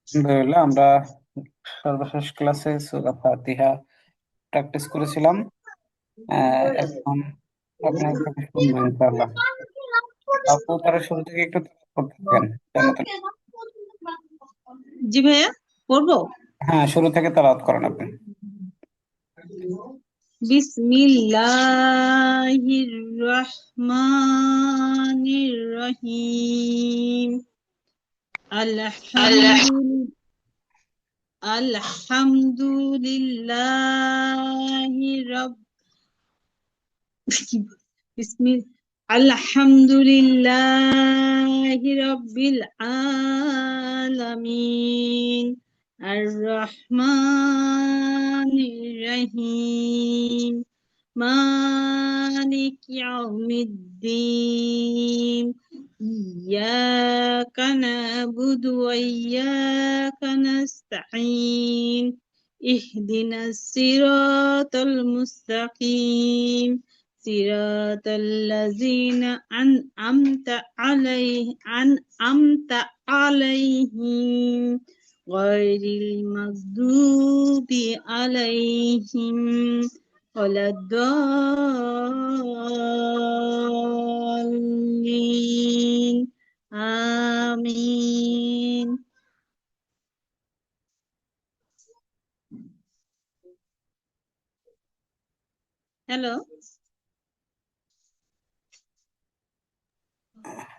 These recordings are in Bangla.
আলহামদুলিল্লাহ, আমরা সর্বশেষ ক্লাসে সূরা ফাতিহা প্র্যাকটিস করেছিলাম। এখন আপনি এটাকে শুনবেন ইনশাআল্লাহ। আপু তারা শুরু থেকে একটু তেলাওয়াত করতে থাকেন, জান্নাতুল। জি ভাইয়া, পড়বো। হ্যাঁ, শুরু থেকে তেলাওয়াত করেন আপনি। বিসমিল্লাহির রহমানির রহিম। আলহামদুলিল্লাহি বিসমিল আলহামদুলিল্লাহি রাব্বিল আলামিন। আর রহমানির রহিম। মালিক ইয়াউমিদ্দিন। ইয়াকা না'বুদু ওয়া ইয়াকা নাস্তাঈন। ইহদিনাস সিরাতাল মুস্তাকিম। صراط الذين أنعمت عليهم غير المغضوب عليهم ولا الضالين آمين. হ্যালো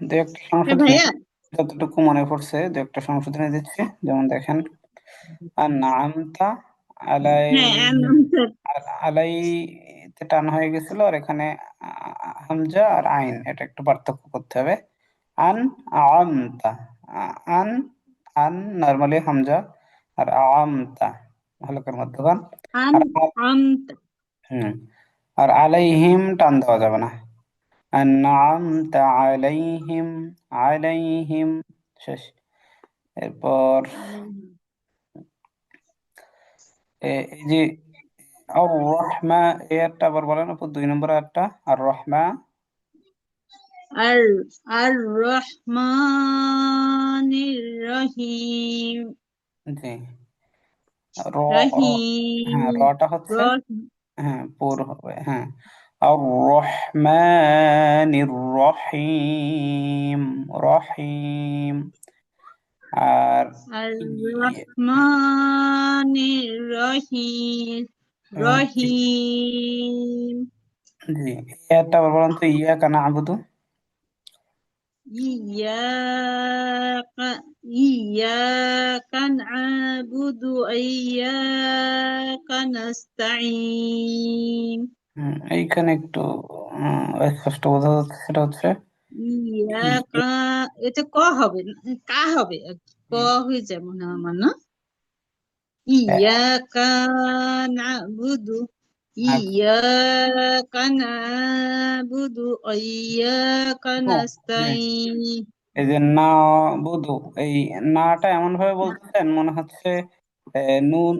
দু একটা সংশোধনী, ভাইয়া। যতটুকু মনে পড়ছে দু একটা সংশোধনী দিচ্ছি। যেমন দেখেন, আনআমতা হ্যাঁ, আলাইহিম, আনন্দ। আলাইতে টান হয়ে গেছিল, আর এখানে হামজা আর আইন, এটা একটু পার্থক্য করতে হবে। আন আমতা, আন আন নরমালি হামজা, আর আমতা হালকার মধ্যখান। আন আর আমত হুম, আর আলাইহিম টান দেওয়া যাবে না। আনআমতা আলাইহিম, আলাইহিম শেষ। এরপর এই যে আর রহমা, এই একটা আবার বলেন আপু, 2 নম্বর একটা। আর রহমা, আর আর রহমানির রহিম। জি, র, র, হ্যাঁ রহিম রটা হচ্ছে, রহিম হ্যাঁ পুর হবে, হ্যাঁ। আর রহমানির রহিম, রহিম। আর আর ই- রহমানির রহিম। জি, রহিম জি, এই একটা আবার বলেন তো, ইয়াকা না'বুদু। ইয়াকা ইয়াকা না'বুদু ওয়া ইয়াকা নাস্তাঈন। এইখানে একটু স্পষ্ট বোঝা যাচ্ছে, সেটা হচ্ছে ইয়াকা, এটা ক হবে না, কা হবে আর কি। ক হয়ে যায় মনে হয় আমার, না? ইয়াকা না'বুদু ইয়াকা না'বুদু ওয়া ইয়াকা নাস্তাঈন। এই যে না বুধু, এই নাটা এমন ভাবে বলতেছেন মনে হচ্ছে নুন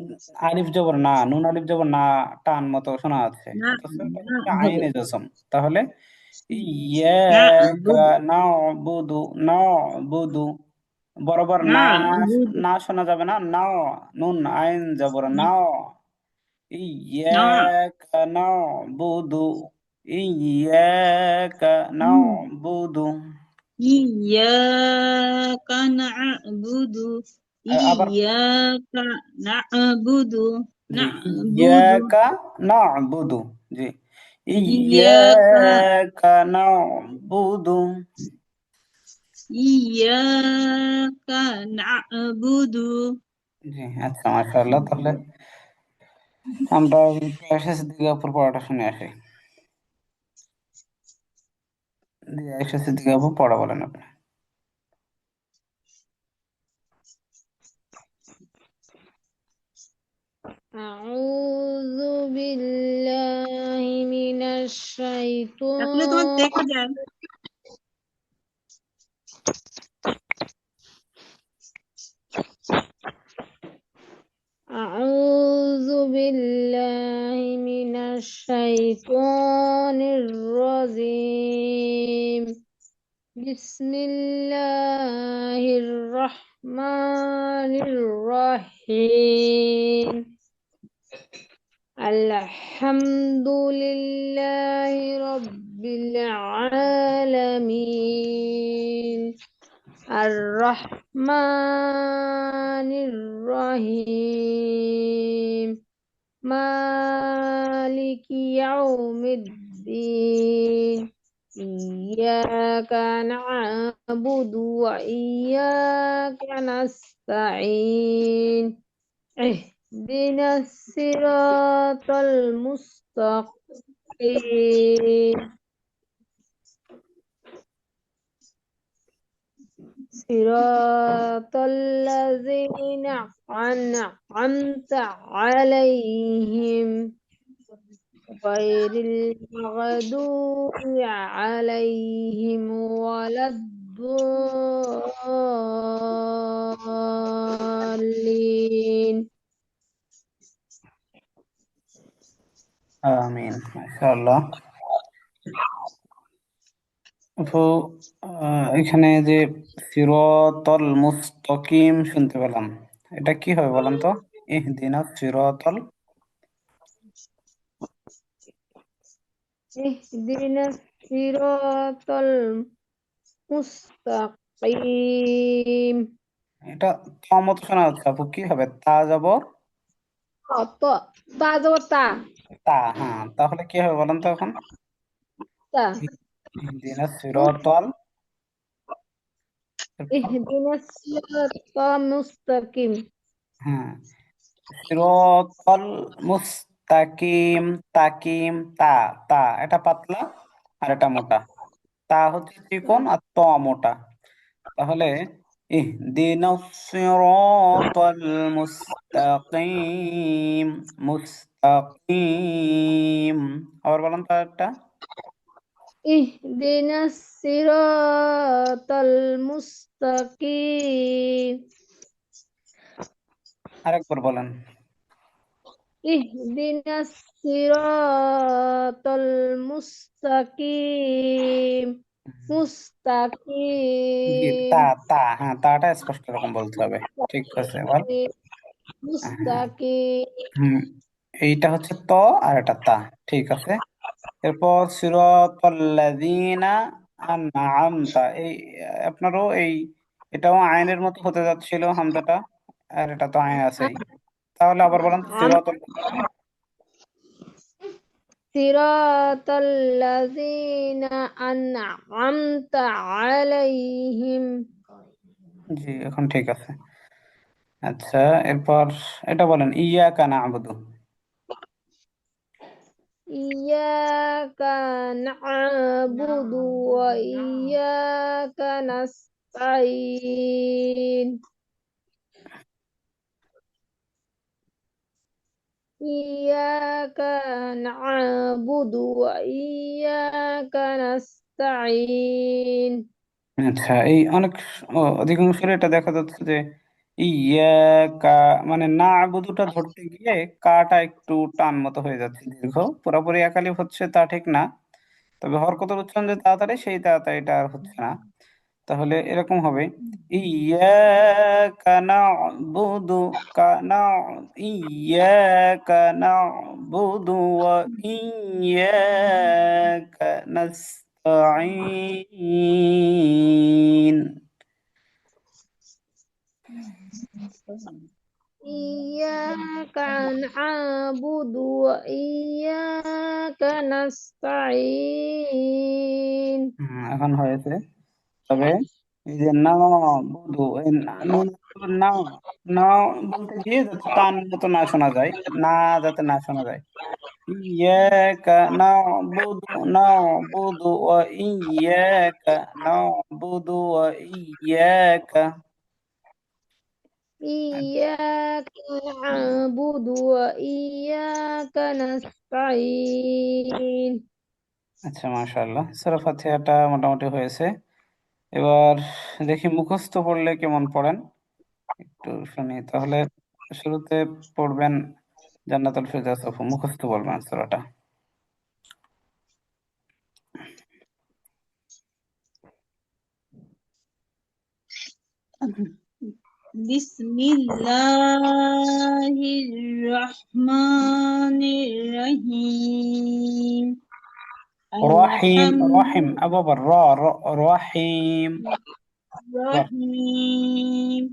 আলিফ জবর না, নুন আলিফ জবর না, টান মতো শোনা যাচ্ছে, না অথচ এটা না হচ্ছে হবে আইনে জসম। তাহলে না ইয়াকা বুদু না'বুদু, না'বুদু বরাবর না না, বুদু না শোনা যাবে না। না, নুন আইন জবর না। না ইয়াকা না'বুদু, ইয়াকা না'বুদু। ইয়াকা না'বুদু আবার ইয়াকা না'বুদু জি, না'বুদু ইয়াকা না'বুদু, জি, ইয়াকা ইয়াকা না'বুদু। ইয়াকা না'বুদু। জি, আচ্ছা, মাশাআল্লাহ। তাহলে আমরা আয়েশা সিদ্দিকা আপুর পড়াটা শুনে আসি। জি, আয়েশা সিদ্দিকা আপু পড়া বলেন আপনি। أعوذ بالله من আসলে তোমার الشيطان দেখা যায়। أعوذ بالله من الشيطان الرجيم. بسم الله Rahmanir Rahim. Alhamdulillahi Rabbil Alamin. Ar-Rahmanir Rahim. Maliki Yaumiddin. Iyyaka na'budu wa iyyaka nasta'in. Ihdinas siratal mustaqim. Siratal ladzina an'amta 'alaihim ghairil maghdubi 'alaihim waladdallin. আমিন, মাশাআল্লাহ। তো এখানে যে সিরাতাল মুস্তাকিম শুনতে পেলাম, এটা কি হবে বলেন তো? ইহদিনাস সিরাতাল, Ihdinas siratal mustaqim. এটা তা মতো শোনা যাচ্ছে আপু, কি হবে? তা যাবর তো তা জবর তা তা, হ্যাঁ, তাহলে কি হবে বলেন তো এখন? তা ইহদিনাস সিরাতাল, ইহদিনাস সিরাতাল মুস্তাকিম। হ্যাঁ, সিরাতাল মুস্তাকিম, তাকিম, তা, তা এটা পাতলা আর এটা মোটা। তা হচ্ছে চিকন আর ত মোটা। তাহলে ইহদিনাস সিরাতাল মুস্তাকিম, মুস্তাকিম, আবার বলেন তো একটা, ইহদিনাস সিরাতাল মুস্তাকিম। আরেকবার বলেন। ইহদিনাস সিরাতাল মুস্তাকিম। জি, মুস্তাকিম। তা, তা, হ্যাঁ, তাটা স্পষ্ট রকম বলতে হবে। ঠিক আছে, বল। হ্যাঁ, মুস্তাকিম। হুম, এইটা হচ্ছে ত আর এটা তা। ঠিক আছে। এরপর সিরাতাল্লাযীনা আনআমতা, এই আপনারও এই এটাও আইনের মতো হতে যাচ্ছিল হামজাটা, আর এটা তো আইন আছেই। তাহলে আবার বলেন তো সিরাতাল, সিরাতাল লাযীনা আন'আমতা আলাইহিম। জি, এখন ঠিক আছে। আচ্ছা, এরপর এটা বলেন ইয়াকা না'বুদু। ইyyāka na'budu wa iyyāka nasta'in. Iyyāka na'budu wa iyyāka nasta'in. আচ্ছা, এই অনেক অধিকাংশের এটা দেখা যাচ্ছে যে ইয়াকা মানে না আবুদুটা ধরতে গিয়ে কাটা একটু টান মতো হয়ে যাচ্ছে, দীর্ঘ। পুরোপুরি একালিফ হচ্ছে তা ঠিক না, তবে হরকতের উচ্চারণ যে তাড়াতাড়ি, সেই তাড়াতাড়িটা আর হচ্ছে না। তাহলে এরকম হবে ইয়াকা না'বুদু, কানা, ইয়াকা না'বুদু ওয়া ইয়াকা নাস্তাঈন। Iyyaka na'budu wa iyyaka nasta'in. এখন হয়েছে। তবে এই যে না বুধু, এই নুন, না, না বলতে গিয়ে যাতে টান মতো না শোনা যায়, না যাতে না শোনা যায়। ইয়াকা না'বুদু, না'বুদু ওয়া ইয়াকা, না'বুদু ওয়া ইয়াকা। Iyyaka na'budu wa iyyaka nasta'in. আচ্ছা, মাশাআল্লাহ, সূরা ফাতিহাটা মোটামুটি হয়েছে। এবার দেখি মুখস্থ পড়লে কেমন পড়েন, একটু শুনি তাহলে। শুরুতে পড়বেন জান্নাতুল ফেরদাউস, মুখস্থ বলবেন সূরাটা। বিসমিল্লাহির রহমানির রহিম রহিম রহিম আবার রহিম আবার রহিম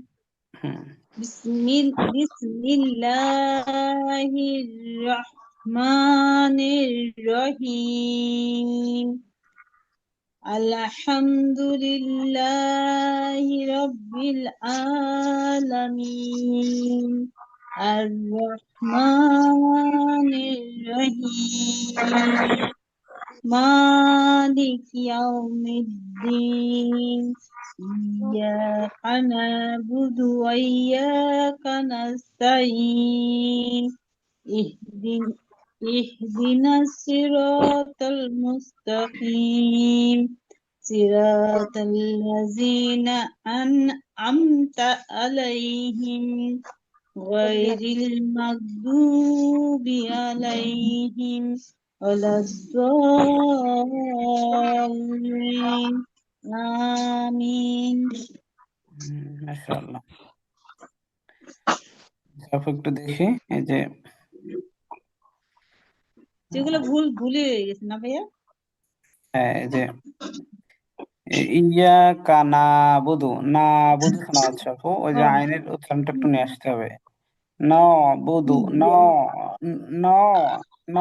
হুম বিসমিল্লাহির রহমানির রহিম আলহামদুলিল্লাহি রাব্বিল আলামিন আর রহমানির রহিম মালিক ইয়াউমিদ্দিন ইয়্যাকা না'বুদু ওয়া ইয়্যাকা নাস্তাঈন ইহদিন ইহদিনাস সিরাতাল মুস্তাকিম সিরাতাল লাযিনা আন'আমতা আলাইহিম গয়রিল মাগদুবি আলাইহিম ওয়ালাদ-দাল্লিন আমিন। মাশাআল্লাহ। তারপর একটু দেখি এই যে যেগুলো ভুলে গেছে না ভাইয়া? এই যে ইয়াকা নাবুদু নাবুদু শোনা যাচ্ছে আপু, ওই যে আইনের উচ্চারণটা একটু নিয়ে আসতে হবে। ন বুদু ন ন ন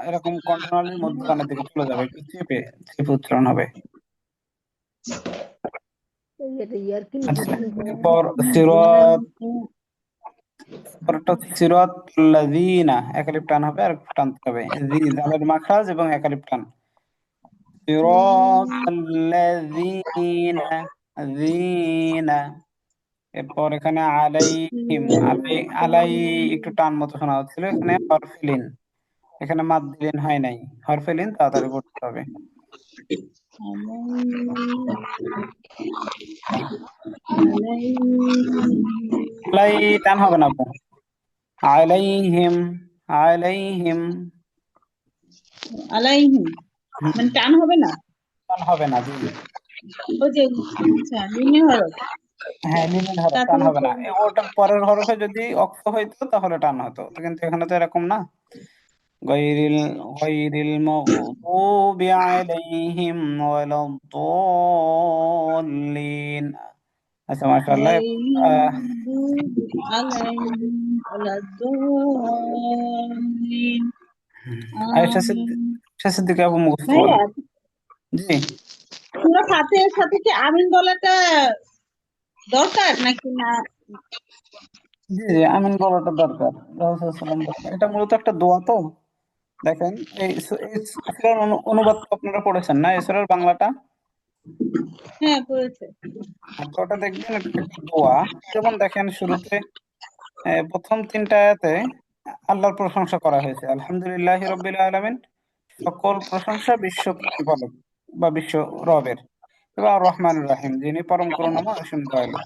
এরকম কন্ট্রোনালির মধ্যখানের দিকে চলে যাবে, একটু চেপে চেপে উচ্চারণ হবে। এটা ইয়ার্কি আচ্ছা, নিতেছেন এরপর সিরাত, পরটা হচ্ছে সিরাতাল্লাযীনা, একালিফ টান হবে আর একটু টানতে হবে, জি জালের মাখরাজ এবং একালিফ টান। সিরাতাল্লাযীনা যীনা। এরপর এখানে আলাইহিম, আলাই একটু টান মতো শোনা হচ্ছিল, এখানে হরফিলিন, এখানে মাদ দিলেন হয় নাই, হরফিলিন তাড়াতাড়ি পড়তে হবে। আলাই টান হবে না আপু, আলাইহিম আলাইহিম আলাইহিম হুম, মানে টান হবে না? টান হবে না, জি ওই যে আচ্ছা লিনে হরফ হ্যাঁ লিনের হরফ টান তারপরে হবে না। ওটার পরের হরফে যদি অক্ষ হইতো তাহলে টান হতো, তো কিন্তু এখানে তো এরকম না। গায়রিল গায়রিল মাগদুবি আলাইহিম ওয়ালাদ-দাল্লিন। আচ্ছা মাশাআল্লাহ। আলাইহিম ওয়ালাদ-দাল্লিন আয়েশা আমিন। সিদ্দিকা আপু মুখস্থ ভাইয়া বলেন। জি পুরো ফাতিহার সাথে কি আমিন বলাটা দরকার নাকি না? জি জি আমিন বলাটা দরকার, রাসূল সাল্লাল্লাহু আলাইহি ওয়াসাল্লাম বলেছেন। এটা মূলত একটা দোয়া তো। দেখেন এই সূরার অনুবাদ তো আপনারা পড়েছেন না, এই সূরার বাংলাটা? হ্যাঁ পড়েছে। তো ওটা দেখবেন এটা একটা দোয়া। যেমন দেখেন শুরুতে প্রথম তিনটা আয়াতে আল্লাহর প্রশংসা করা হয়েছে, আলহামদুলিল্লাহি রাব্বিল আলামিন, সকল প্রশংসা বিশ্ব প্রতিপালক বা বিশ্ব রবের। এবার রহমান রাহিম, যিনি পরম করুণাময় অসীম দয়ালু।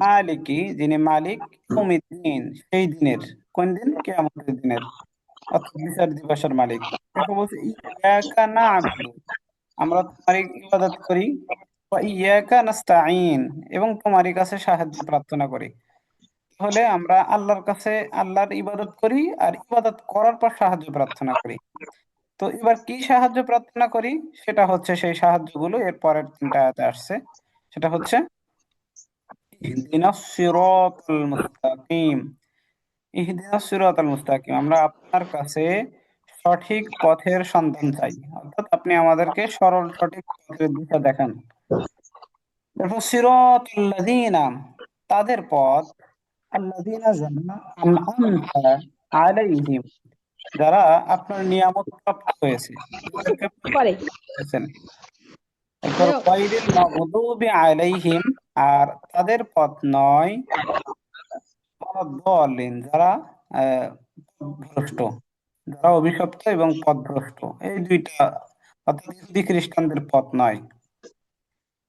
মালিকি, যিনি মালিক, ইয়াউমিদ্দিন, সেই দিনের। কোন দিন? কিয়ামতের দিনের, অর্থাৎ বিচার দিবসের মালিক। দেখো বলছে ইয়াকা না'বুদু, আমরা তোমারই ইবাদত করি, ওয়া ইয়াকা নাস্তাঈন, এবং তোমারই কাছে সাহায্য প্রার্থনা করি। তাহলে আমরা আল্লাহর কাছে আল্লাহর ইবাদত করি আর ইবাদত করার পর সাহায্য প্রার্থনা করি। তো এবার কি সাহায্য প্রার্থনা করি, সেটা হচ্ছে সেই সাহায্যগুলো এর পরের তিনটা আয়াতে আসছে। সেটা হচ্ছে ইহদিনাস সিরাতাল মুস্তাকিম। ইহদিনাস সিরাতাল মুস্তাকিম, আমরা আপনার কাছে সঠিক পথের সন্ধান চাই, অর্থাৎ আপনি আমাদেরকে সরল সঠিক পথের দিশা দেখান। তারপর সিরাতাল্লাযীনা, তাদের পথ, আল্লাযীনা যারা আন'আমতা আলাইহিম, যারা আপনার নিয়ামত প্রাপ্ত হয়েছে, যাদেরকে আপনি পারে করেছেন। এরপর যাও গায়রিল মাগদুবি আলাইহিম, আর তাদের পথ নয় ওয়ালাদ-দাল্লিন, যারা পথভ্রষ্ট, যারা অভিশপ্ত এবং পথভ্রষ্ট, এই দুইটা, অর্থাৎ ইহুদি খ্রিস্টানদের পথ নয়।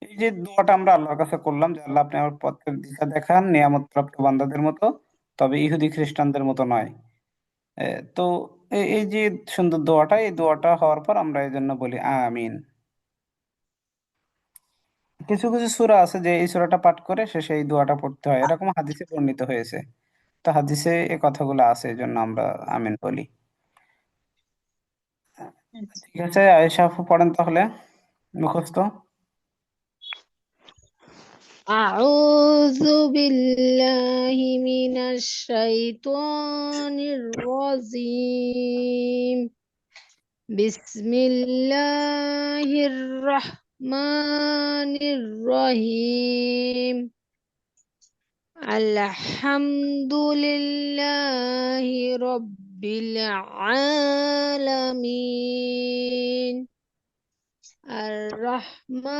এই যে দোয়াটা আমরা আল্লাহর কাছে করলাম যে আল্লাহ আপনি আমার পথের দিশা দেখান নিয়ামত প্রাপ্ত বান্দাদের মতো, তবে ইহুদি খ্রিস্টানদের মতো নয়। তো এই যে সুন্দর দোয়াটা, এই দোয়াটা হওয়ার পর আমরা এই জন্য বলি আমিন। কিছু কিছু সূরা আছে যে এই সূরাটা পাঠ করে শেষে এই দোয়াটা পড়তে হয়, এরকম হাদিসে বর্ণিত হয়েছে। তো হাদিসে এই কথাগুলো আছে, এই জন্য আমরা আমিন বলি। আচ্ছা। ঠিক আছে, আয়েশা আপু পড়েন তাহলে, মুখস্থ। أعوذ بالله من الشيطان الرجيم بسم الله الرحمن الرحيم الحمد لله رب العالمين الرحمن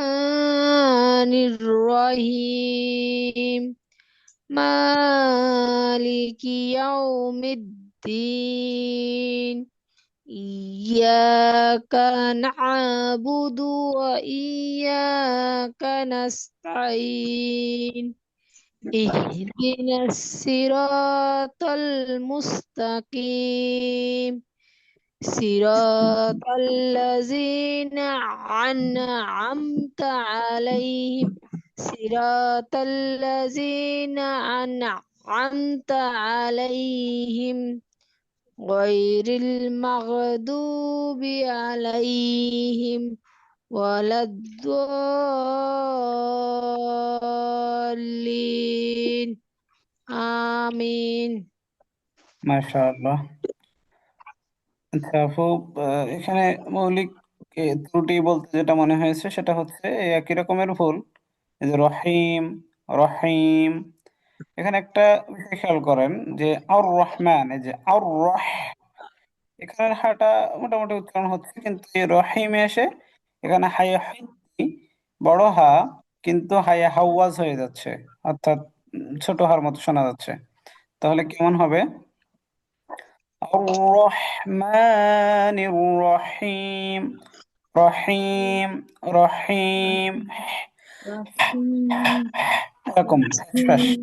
الرحيم مالك يوم الدين إياك نعبد وإياك نستعين اهدنا الصراط المستقيم صراط الذين أنعمت عليهم صراط الذين أنعمت عليهم غير المغضوب عليهم ولا الضالين آمين মাশাআল্লাহ। আচ্ছা আপু, এখানে মৌলিক ত্রুটি বলতে যেটা মনে হয়েছে সেটা হচ্ছে এই একই রকমের ভুল। এই যে রহিম, রহিম, এখানে একটা বিষয় খেয়াল করেন যে আর রহমান, এই যে আর রহ, এখানে হাটা মোটামুটি উচ্চারণ হচ্ছে, কিন্তু এই রহিমে এসে এখানে হায়া হিদ্দি, বড় হা, কিন্তু হায়া হাওয়াজ হয়ে যাচ্ছে, অর্থাৎ ছোট হার মতো শোনা যাচ্ছে। তাহলে কেমন হবে? الرحمن الرحيم، রহিম, রহিম, রহিম, এরকম ফ্যাস রহিম,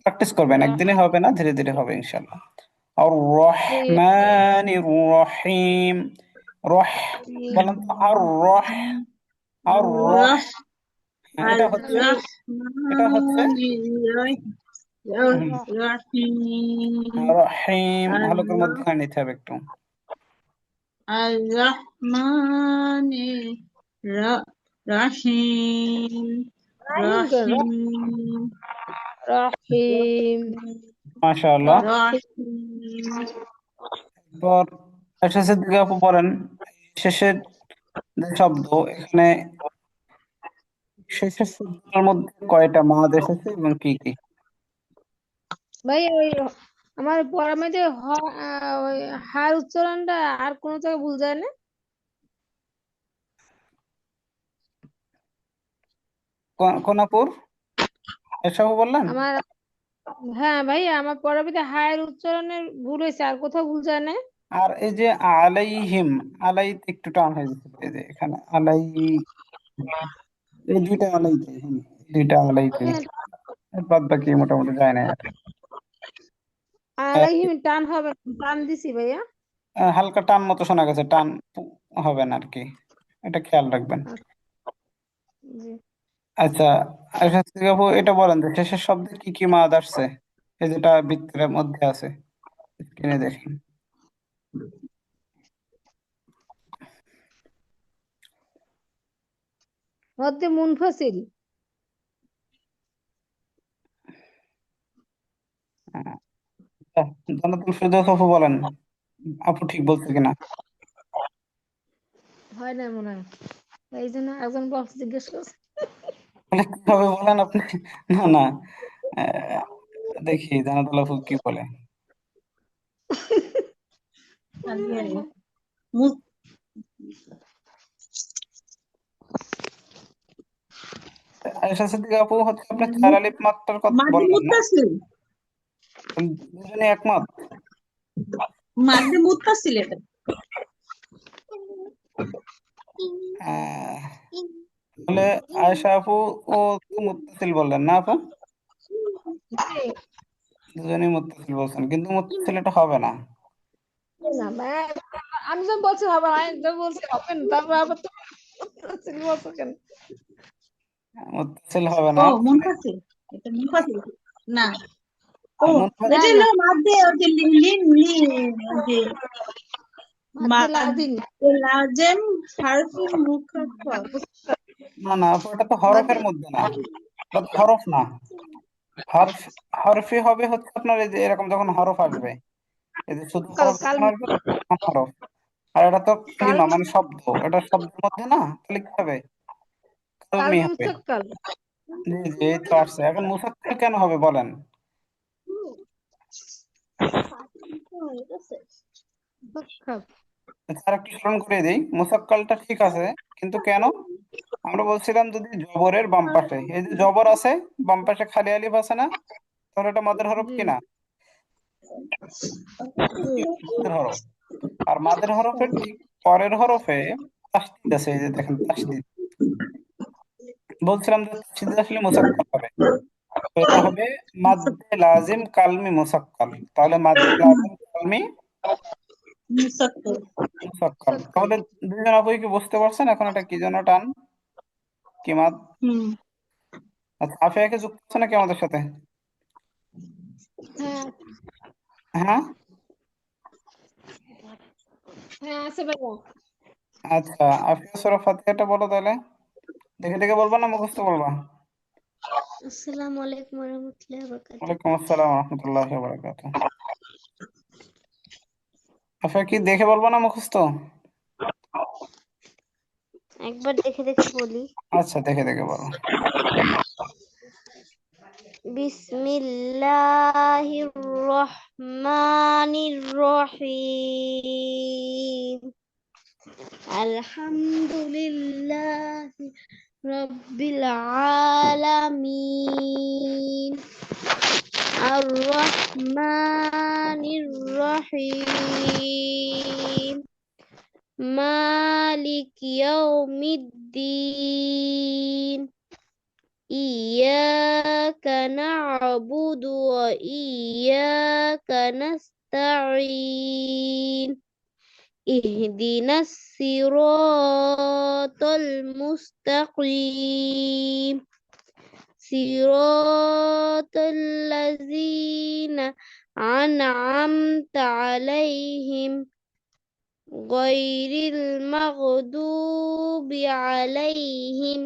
প্র্যাকটিস করবেন, একদিনে হবে না, ধীরে ধীরে হবে ইনশাল্লাহ। আর রহমান রহিম, রহ, বলেন তো আর রহ, আর রহ, রহ, হ্যাঁ, আর এটা হচ্ছে, এটা হচ্ছে রহমান হুম, রহিম, রহিম, আর হলকের মধ্যে নিতে হবে একটু। আর রহমান রহিম, রহিম, رحيم মাশাআল্লাহ। رحيم এরপর শেষের দিকে আপু পড়েন, শেষের যে শব্দ, এখানে শেষের শব্দের মধ্যে কয়টা মাদ এসেছে এবং কি কি? ভাই ওই আমার পড়ার মধ্যে ওই হার উচ্চারণটা আর কোনো জায়গায় ভুল যায় না। কোন আপুর এসব বললেন? আমার হ্যাঁ ভাই আমার পড়ার মধ্যে হায়ের উচ্চারণের ভুল হয়েছে, আর কোথাও ভুল যায় না। আর এই যে আলাইহিম, আলাইতে একটু টান হয়ে গেছে, এই যে এখানে আলাই, এই দুইটা আলাইতে, হ্যাঁ, দুইটা আলাইতে, এখানে বাদ বাকি মোটামুটি যায় না আর। আলাইহিম টান হবে, টান দিছি ভাইয়া। হালকা টান মতো শোনা গেছে, টান হবে না আর কি, এটা খেয়াল রাখবেন। জি। আচ্ছা, আচ্ছা ঠিক আপু, এটা বলেন যে শেষের শব্দে কি কি মাদ আসছে, এই যেটা বৃত্তের মধ্যে আছে, স্ক্রিনে দেখেন। মধ্যে মুনফাসিল। জান্নাতুল ফেরদৌস আপু বলেন, আপু ঠিক বলছে কিনা। হয় না মনে হয়, এই জন্য একজন বক্স জিজ্ঞেস করছে। বলে কিভাবে বলেন আপনি? না না, আহ, দেখি জান্নাতুল আপু কি বলে। মু- আয়েশা সিদ্দিকা আপু হচ্ছে আপনি চার আলিফ মাত্রার কথা মাদ্দে বললেন না? মুত্তাসিল, দুজনে একমত? মাদ্দে মুত্তাসিল এটা। আহ, তাহলে আয়েশা আপু ও তো মুত্তাসিল বললেন না আপু? দুজনেই মুত্তাসিল বলছেন, কিন্তু মুত্তাসিল এটা হবে না। না আমি যখন বলছি হবে, আমি যখন বলছি হবে না, তারপর আবার তো বলছো কেন? মুত্তাসিল হবে ও না। মুনফাসিল, এটা মুনফাসিল না। ও না এটা না, হলো মাদ্দে ওই যে লিন ওই যে মাদ্দে লাজিম। মাদ্দে লাজেম হারফি মুখাফফা। না না আপু, এটা তো হরফের মাদ্দে মধ্যে না, এটা তো হরফ না। হরফ, হরফি হবে হচ্ছে আপনার এই যে এরকম যখন হরফ আসবে, এই যে শুধু কাল হরফ কাল যখন আসবে তখন হরফ। আর এটা তো কাল কালিমা মানে শব্দ, এটা শব্দের মধ্যে না, তাহলে কি হবে? কালমি কালমি হবে। মুসাক্কাল। জি জি, এই তো আসছে। এখন মুসাক্কাল কেন হবে বলেন? মুসাক্কাল। আচ্ছা, আর একটু স্মরণ করে দিই, মুসাক্কালটা ঠিক আছে, কিন্তু কেন? আমরা বলছিলাম যদি জবরের বাম পাশে, এই যে জবর আছে, বাম পাশে খালি আলিফ আছে না, তাহলে এটা মাদের হরফ জি কিনা? জি। মাদের হরফ। আর মাদের হরফের ঠিক পরের হরফে তাসদিদ আছে, এই যে দেখেন তাসদিদ। বলছিলাম যে তাসদিদ আসলে মুসাক্কাল হবে, তো এটা হবে মাদ্দে লাজিম কালমি মুসাক্কাল। তাহলে মাদ্দে লাজিম কালমি মুসাক্কাল। মুসাক্কাল। মুসাক্কাল। তাহলে দুজন আপুই কি বুঝতে পারছেন এখন এটা কি জন্য টান, কি মাদ? হুম। আচ্ছা, আফিয়াকে যুক্ত আছে নাকি আমাদের সাথে? হ্যাঁ হ্যাঁ। হ্যাঁ আছে ভাইয়া। আচ্ছা, আফিয়া সূরা ফাতিহাটা বলো তাহলে, দেখে দেখে বলবা না মুখস্থ বলবা? আসসালামু আলাইকুম ওয়া রাহমাতুল্লাহি ওয়া বারাকাতুহু। ওয়ালাইকুম আসসালাম ওয়া রাহমাতুল্লাহি ওয়া বারাকাতুহু। আফিয়া কি দেখে বলবা না মুখস্থ? একবার দেখে দেখে বলি। আচ্ছা, দেখে দেখে বলো। বিসমিল্লাহির রহমানির রহিম। আলহামদুলিল্লাহি রাব্বিল আলামিন। আর রহমানির রহিম। মালিক ইয়াউমিদ্দিন। ইyyaka na'budu wa iyyaka nasta'in. ihdinas siratal mustaqim. siratal ladzina an'amta 'alaihim ghairil maghdubi 'alaihim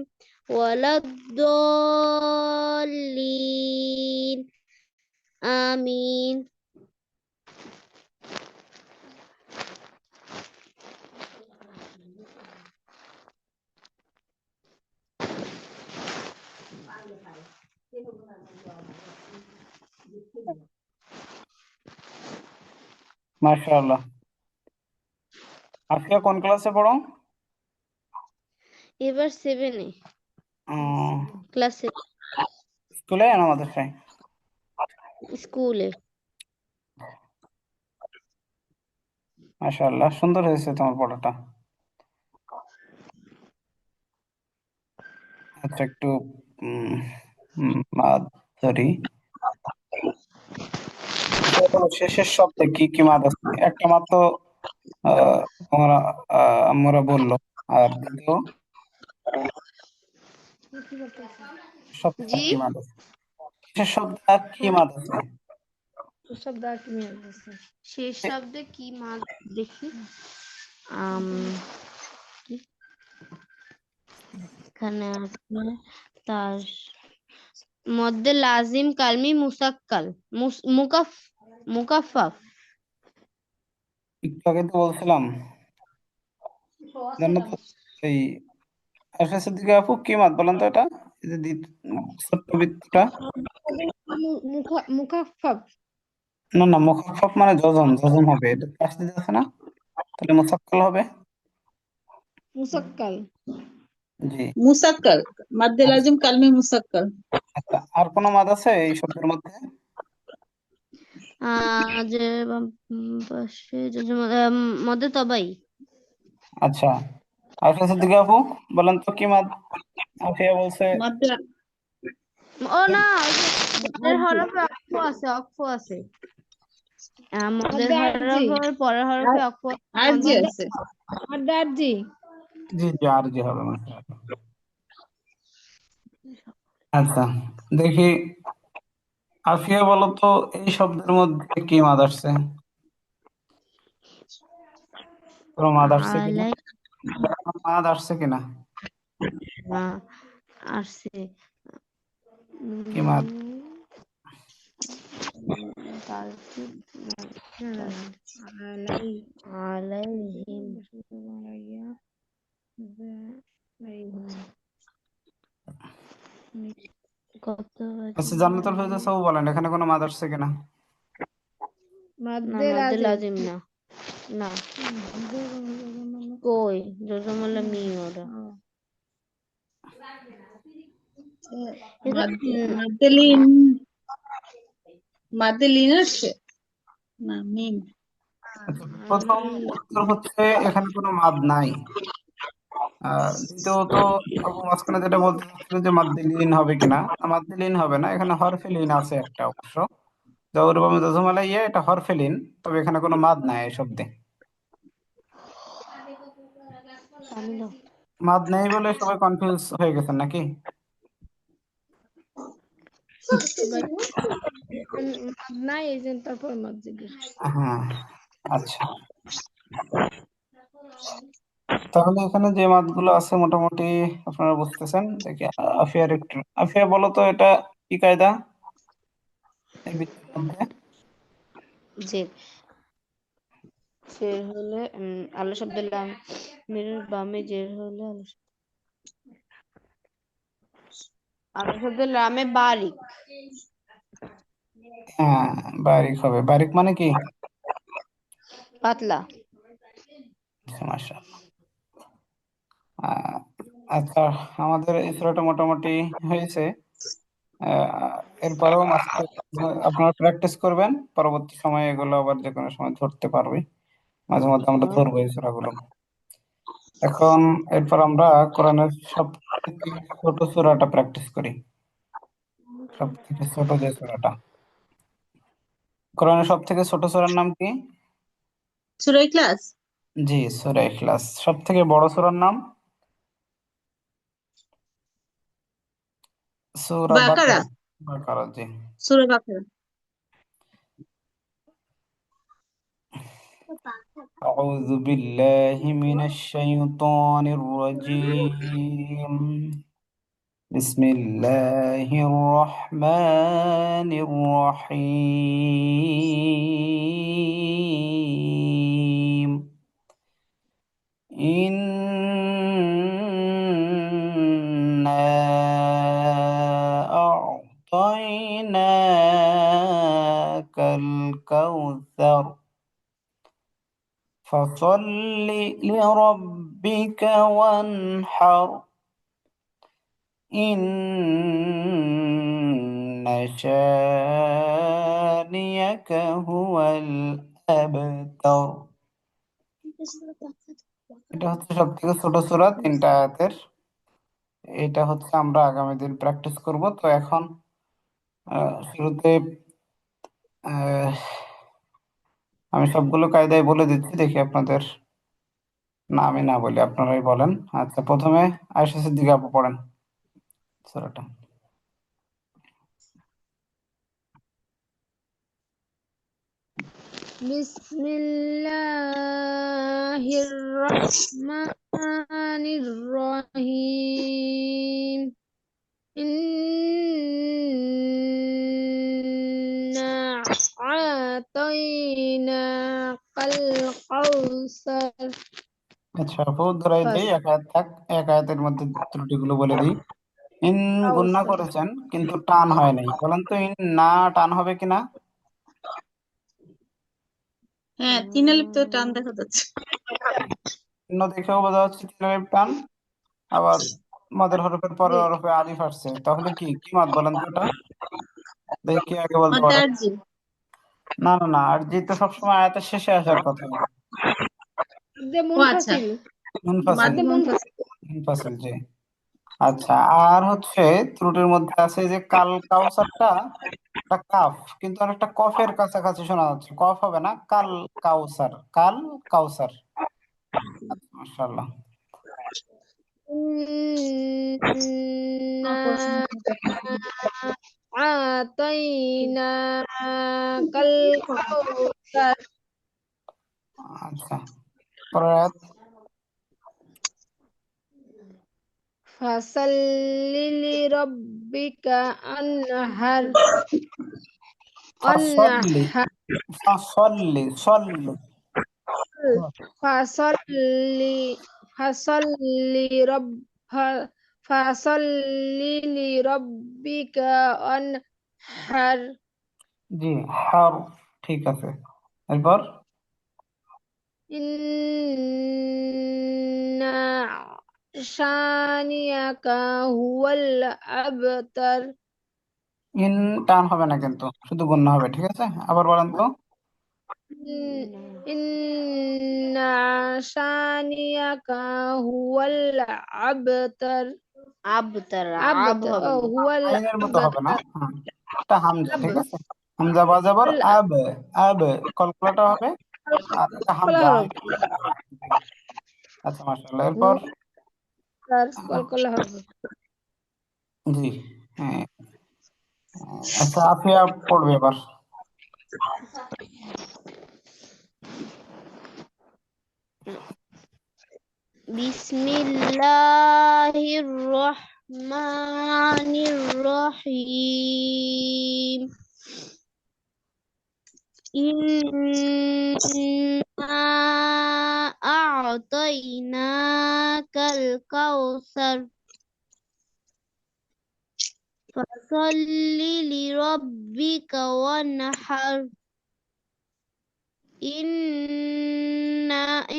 waladdallin. Amin. মাশাআল্লাহ। আফিয়া কোন ক্লাসে পড়ো? এবার 7-এ, ক্লাস 7, স্কুলে না মাদ্রাসায়? স্কুলে। মাশাআল্লাহ, সুন্দর হয়েছে তোমার পড়াটা। আচ্ছা, একটু মাদ ধরি। আচ্ছা, বলো, শেষের শব্দে কি কি মাদ আছে? একটা মাত্র তোমরা আমরা বললো, আর দ্বিতীয় শব্দে আর জি, কি মাদ আছে? শেষের শব্দে আর কি মাদ আছে? সব দা তুমি আছে। শেষ শব্দে কি মাদ দেখি। আম কি এখানে আছে তার মধ্যে লাজিম কালমি মুসাক্কাল মুকাফফাফ। একটু আগে তো বলছিলাম, জানো তো, এই আশা সিদ্দিকা আপু কি মাদ বলেন তো এটা, এই যে ছোট্ট বৃত্তটা। মুখাফফাফ। না না, মুখাফফাফ মানে যজম, যজম হবে, এটা পাশ দিতে আছে না, তাহলে মুসাক্কাল হবে। মুসাক্কাল। জি। মুসাক্কাল, মাদ্দে আচ্ছা লাজিম কালমে মুসাক্কাল। আচ্ছা, আর কোনো মাদ আছে এই শব্দের মধ্যে? যে পাশে মধ্যে তবাই। আচ্ছা, আশা সিদ্দিকা আপু বলেন তো কি মাদ? আফিয়া বলছে মাদ্দে ও না, ওই যে মদের আরজি, হরফে অক্ফ আছে, অক্ফ আছে। মদের মাদ্দে আরজি। হরফের পরের হরফে অক্ফ আরজি মধ্যে। আছে। মাদ্দে আরজি। জি জি, আর জি হবে মাশাআল্লাহ। আচ্ছা, দেখি আফিয়া বলো তো, এই শব্দের মধ্যে কি মাদ আসছে? কোনো মাদ আসছে কিনা? আলাই মাদ আসছে কিনা? না আসছে কি মাদ? তারকিব না, আলাই আলাইহিম আলাইয়া কত আচ্ছা, জান্নাতুল ফেরদৌস আপু বলেন এখানে কোনো মাদ আসছে কিনা? না মাদ্দে মাদ্দে লাজিম লাজিম না না কই জজমলা মিম ওরা এটা মাদ্দেলিন মাদ্দেলিন আছে না মিম। আচ্ছা, প্রথম উত্তর হচ্ছে এখানে কোনো মাদ নাই। দ্বিতীয়ত আপু মাঝখানে যেটা বলতে চাচ্ছিল যে মাদ্দে লিন হবে কিনা, মাদ্দে লিন হবে না, এখানে হরফে লিন আছে একটা অবশ্য। জবর বা মুজাজজাম ইয়া, এটা হরফে লিন, তবে এখানে কোনো মাদ নাই এই শব্দে। পানি দাও মাদ নেই বলে সবাই কনফিউজ হয়ে গেছেন নাকি? ভাই মাদ নাই, এই জন্য তারপর মাদ জিজ্ঞেস করছি। হ্যাঁ, আচ্ছা, তাহলে এখানে যে মাদগুলো আছে মোটামুটি আপনারা বুঝতেছেন। দেখি আফিয়া বলো তো, এটা কি কায়দা এই বৃত্তের মধ্যে? জের জের হলে আল্লাহ শব্দের লামের বামে জের হলে আল্লাহ শব্দের লামে বারিক হ্যাঁ, বারিক হবে। বারিক মানে কি? পাতলা আচ্ছা, মাশাআল্লাহ। আচ্ছা, আমাদের এই সূরাটা মোটামুটি হয়েছে। এরপরেও মাঝে আপনারা প্র্যাকটিস করবেন, পরবর্তী সময়ে এগুলো আবার যে কোনো সময় ধরতে পারবে। মাঝে মধ্যে আমরা ধরবো এই সূরাগুলো। এখন এরপর আমরা কোরআনের সব থেকে ছোট সূরাটা প্র্যাকটিস করি। সব থেকে ছোট যে সূরাটা, কোরআনের সব থেকে ছোট সূরার নাম কি? সূরা ইখলাস। জি, সূরা ইখলাস। সব থেকে বড় সূরার নাম? সূরা বাকারা। বাকারা। বাকারা, জি। সূরা বাকারা। أعوذ بالله من الشيطان الرجيم. بسم الله الرحمن الرحيم. إنا أعطيناك الكوثر فصل لربك وانحر إن شانئك هو الأبتر। এটা হচ্ছে সব থেকে ছোট সূরা, 3টা আয়াতের। এটা হচ্ছে আমরা আগামী দিন প্র্যাকটিস করব। তো এখন শুরুতে আহ, আমি সবগুলো কায়দায় বলে দিচ্ছি, দেখি আপনাদের। না, আমি না বলি, আপনারাই বলেন। আচ্ছা, প্রথমে আয়েশা সিদ্দিকা আপু পড়েন সূরাটা। বিসমিল্লাহির রহমানির রহিম। ইন্না আতাইনাকাল কাউসার। আচ্ছা আপু, ধরাই দেই, এক আয়াত থাক, এক আয়াতের মধ্যে ত্রুটিগুলো বলে দিই। ইন গুন্না কাউসার। করেছেন কিন্তু টান হয় নাই, বলেন তো ইন না টান হবে কিনা? হ্যাঁ, 3 আলিফ তো টান দেখা যাচ্ছে। চিহ্ন দেখেও বোঝা যাচ্ছে 3 আলিফ টান। আবার মাদের হরফের পরে হরফে আলিফ আসছে, তাহলে কি কি মাদ বলেন তো এটা? দেখি কে আগে বলতে পারে। মাদ্দার্জি। না না না, আর জি তো সবসময় আয়াতের শেষে আসার কথা। যে ও আচ্ছা, মুনফাসিল। মুনফাসিল। মাদ্দে মুনফাসিল। মুনফাসিল, জি। আচ্ছা, আর হচ্ছে ত্রুটির মধ্যে আছে যে কাল কাউসারটা, একটা কাফ, কিন্তু আর একটা কফের কাছাকাছি শোনা যাচ্ছে। কফ হবে না, কাল কাউসার, কাল কাউসার। আচ্ছা, মাশাআল্লাহ। إنا أعطيناك الكوثر আচ্ছা, পরের আয়াত। فصل لربك أنهر ফাসল্লি, أنهر ফাসল্লি, সল্লি। فصل فصل لرب فصل لربك وانحر জি, হার, ঠিক আছে। এরপর إن شانئك هو الأبتر ইন টান হবে না কিন্তু, শুধু গুণনা হবে, ঠিক আছে? আবার বলেন তো। إن شانئك هو الأبتر আবতার আব أبتر হবে না। هو আইনের মতো হবে না, الأبتر হ্যাঁ, এটা হামজা, ঠিক أب আছে? হামজা বাজাবার الأب আব, আব কলকলাটা হবে, আর এটা হামজা কলকলা আইন। হবে আচ্ছা, মাশাআল্লাহ। এরপর কলকলা হবে জি, হ্যাঁ, আচ্ছা, আফিয়া পড়বে এবার। বিসমিল্লাহির রহমানির রহিম ইন্না আ'তাইনাকাল কাউসার ফাসাল্লি লিরাব্বিকা ওয়ানহার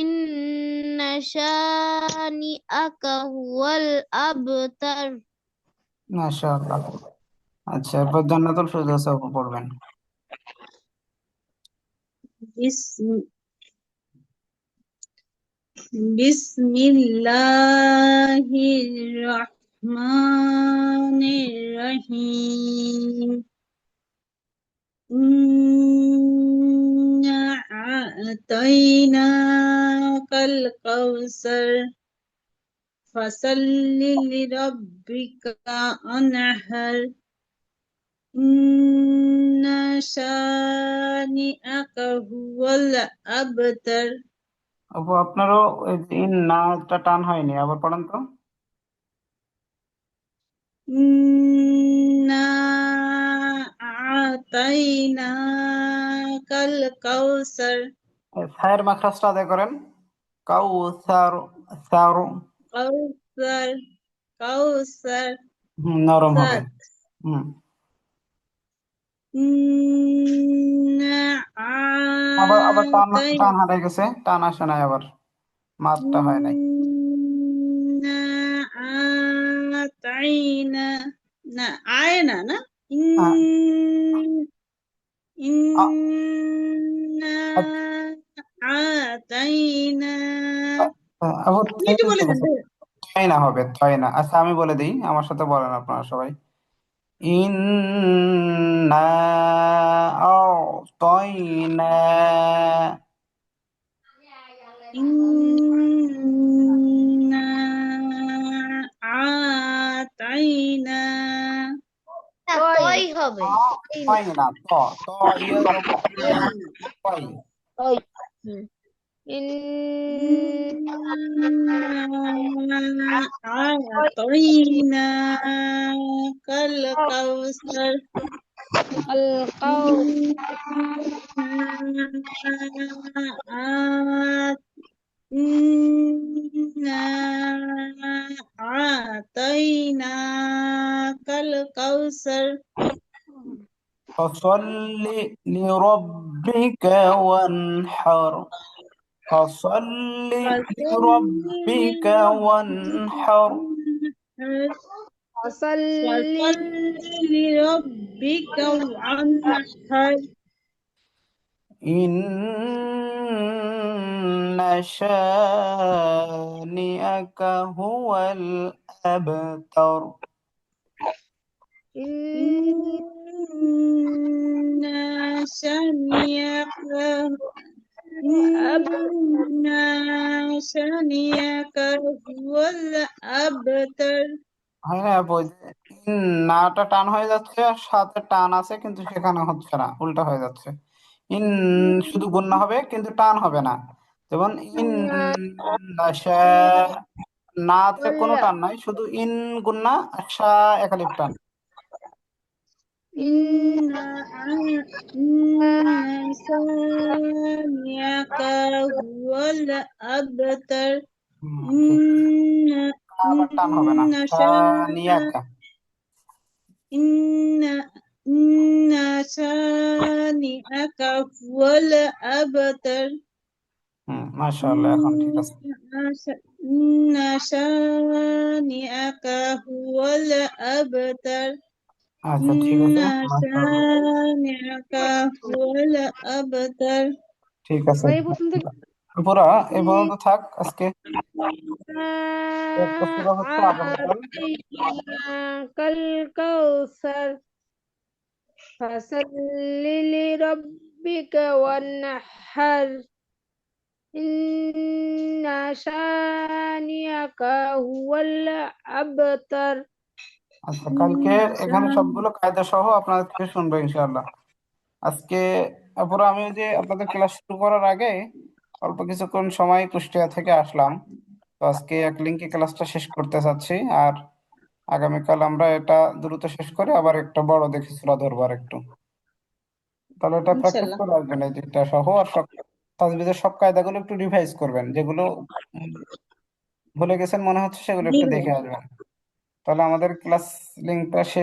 ইন্না শানিআকা হুয়াল আবতার। মাশাআল্লাহ। আচ্ছা, এরপর জান্নাতুল ফেরদৌস পড়বেন। بسم بسم الله الرحمن الرحيم إنا أعطيناك الكوثر فصل لربك وانحر إن شانئك هو الأبتر আপু, আপনারও ওই যে ইন নাটা টান হয়নি, আবার পড়েন তো। إنا أعطيناك الكوثر ছায়ের মাখরাজটা আদায় করেন। কাউসার, সার, كوثر كوثر নরম হবে। صاد হুম, إنا আবার আবার টান, أعطينا টান হারাই গেছে, টান আসে নাই, আবার মাতটা হয় নাই। إنا أعطينا آينا হ্যাঁ, আ- إنا আচ্ছা, أعطينا আপু এটা বলে দেন ভাই। তাই না হবে, তাই না। আচ্ছা, আমি বলে দিই, আমার সাথে বলেন আপনারা সবাই। ইন্না আ'তাইনা, إنا أعطينا না, তই হবে। আ'তাইনা, ত, ত ইয়া জবর ইয়া, তাই। তই। হুম। إن إنا أعطيناك الكوثر القول إنا أعطيناك الكوثر فصل لربك وانحر، فصل فصل لربك وانحر. فصل فصل لربك وانحر إن شانئك هو الأبتر. إن إن شانئك إن شانئك هو أبتر হ্যাঁ ওই যে নাটা টান হয়ে যাচ্ছে আর সাথে টান আছে কিন্তু সেখানে হচ্ছে না, উল্টা হয়ে যাচ্ছে। ইন শুধু গুণনা হবে কিন্তু টান হবে না। যেমন ইন নাশা, নাতে কোনো টান নাই, শুধু ইন গুণনা আর শা একালিপ টান। إن إن شانئك هو الأبتر ঠিক আছে, إن আবার টান হবে না, إن সানিয়াকা। إن إن شانئك هو الأبتر মাশাআল্লাহ, এখন ঠিক আছে। إن شانئك هو الأبتر আচ্ছা ঠিক إن আছে, মাশাআল্লাহ, شانئك هو الأبتر ঠিক আছে। ভাই প্রথম থেকে পুরা এ পর্যন্ত থাক আজকে। একটা إنا সূরা হচ্ছে আগামীকাল। أعطيناك الكوثر فصل لربك وانحر إن شانئك هو الأبتر আচ্ছা, কালকে এখানে সবগুলো কায়দা সহ আপনাদের থেকে শুনবো ইনশাআল্লাহ। আজকে পুরো আমি ওই যে আপনাদের ক্লাস শুরু করার আগে অল্প কিছুক্ষণ সময় কুষ্টিয়া থেকে আসলাম, তো আজকে এক লিঙ্কে ক্লাসটা শেষ করতে চাচ্ছি। আর আগামীকাল আমরা এটা দ্রুত শেষ করে আবার একটা বড় দেখে সূরা ধরবো আর একটু। তাহলে এটা প্র্যাকটিস ইনশাল্লাহ। করে রাখবেন এই দুইটা সহ, আর সব তাজবিদের সব কায়দাগুলো একটু রিভাইজ করবেন, যেগুলো উম, ভুলে গেছেন মনে হচ্ছে সেগুলো জি একটু ভাই। দেখে আসবেন। তাহলে আমাদের ক্লাস লিঙ্কটা শেষ